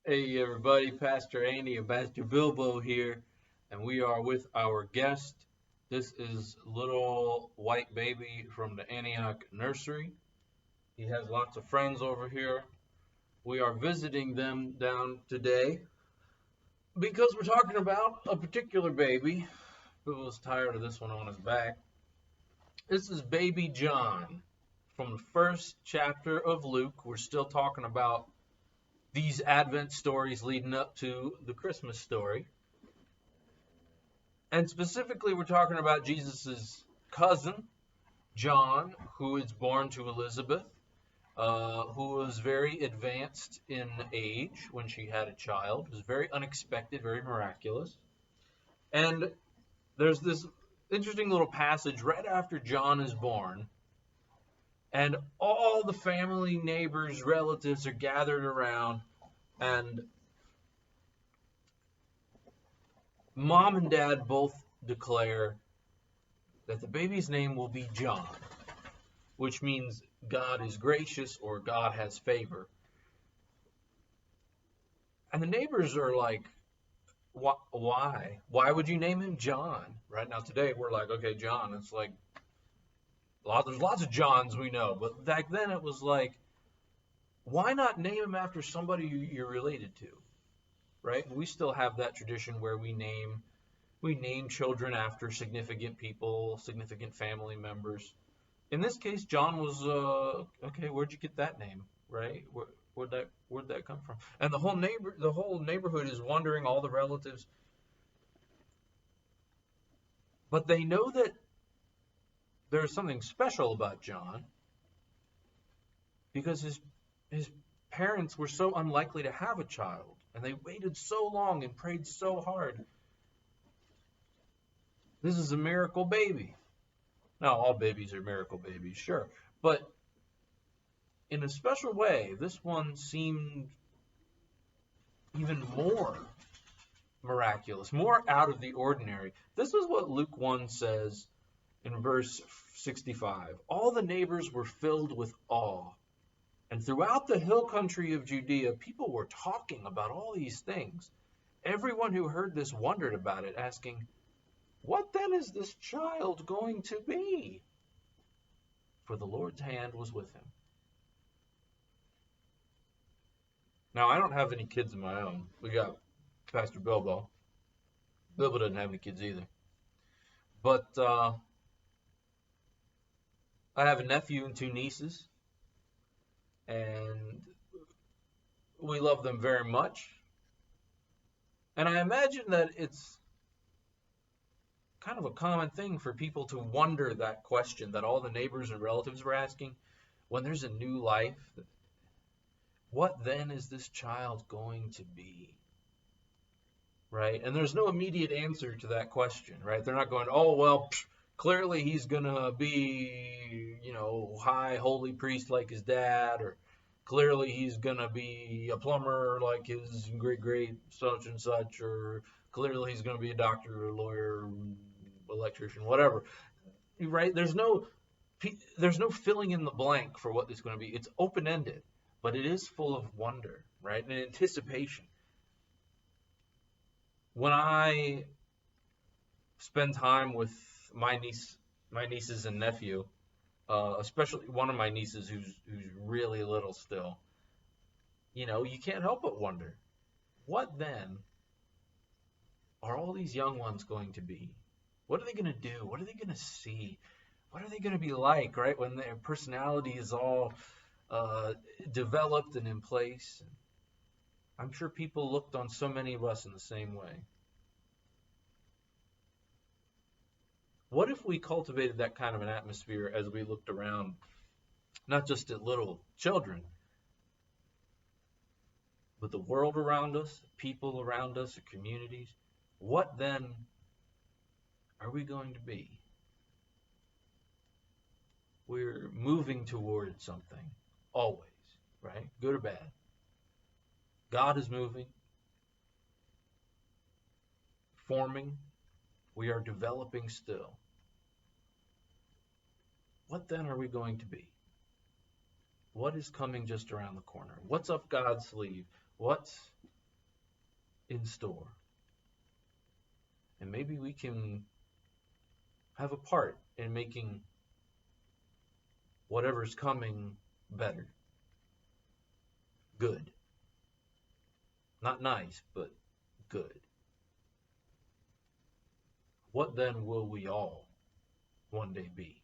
Hey everybody, Pastor Andy and Pastor Bilbo here, and we are with our guest. This is little white baby from the Antioch nursery. He has lots of friends over here. We are visiting them down today because we're talking about a particular baby who was tired of this one on his back. This is baby John from the first chapter of Luke. We're still talking about these Advent stories leading up to the Christmas story. And specifically, we're talking about Jesus' cousin, John, who is born to Elizabeth, who was very advanced in age when she had a child. It was very unexpected, very miraculous. And there's this interesting little passage right after John is born, and all the family, neighbors, relatives are gathered around, and mom and dad both declare that the baby's name will be John, which means God is gracious or God has favor. And the neighbors are like, why? Why would you name him John? Right now, today, we're like, okay, John. It's like, there's lots of Johns we know. But back then, it was like, why not name him after somebody you're related to? Right? We still have that tradition where we name children after significant people, significant family members. In this case, John was okay. Where'd you get that name, right? Where'd that come from? And the whole neighborhood is wondering, all the relatives, but they know that there's something special about John because his parents were so unlikely to have a child, and they waited so long and prayed so hard. This is a miracle baby. Now, all babies are miracle babies, sure, but in a special way, this one seemed even more miraculous, more out of the ordinary. This is what Luke 1 says in verse 65. All the neighbors were filled with awe, and throughout the hill country of Judea, people were talking about all these things. Everyone who heard this wondered about it, asking, "What then is this child going to be?" For the Lord's hand was with him. Now, I don't have any kids of my own. We got Pastor Bilbo. Bilbo doesn't have any kids either. But I have a nephew and two nieces, and we love them very much. And I imagine that it's kind of a common thing for people to wonder that question that all the neighbors and relatives were asking when there's a new life. What then is this child going to be? Right? And there's no immediate answer to that question, right? They're not going, oh, well, clearly he's going to be, high holy priest like his dad, or clearly he's going to be a plumber like his great such and such, or clearly he's going to be a doctor, a lawyer, electrician, whatever. Right? There's no filling in the blank for what it's going to be. It's open-ended, but it is full of wonder, right? And anticipation. When I spend time with my nieces and nephew, especially one of my nieces who's really little still, you can't help but wonder, what then are all these young ones going to be? What are they going to do? What are they going to see? What are they going to be like, right, when their personality is all developed and in place? I'm sure people looked on so many of us in the same way. What if we cultivated that kind of an atmosphere as we looked around, not just at little children, but the world around us, people around us, the communities? What then are we going to be? We're moving towards something, always, right? Good or bad. God is moving, forming. We are developing still. What then are we going to be? What is coming just around the corner? What's up God's sleeve? What's in store. And maybe we can have a part in making whatever's coming better. Good. Not nice, but good. What then will we all one day be?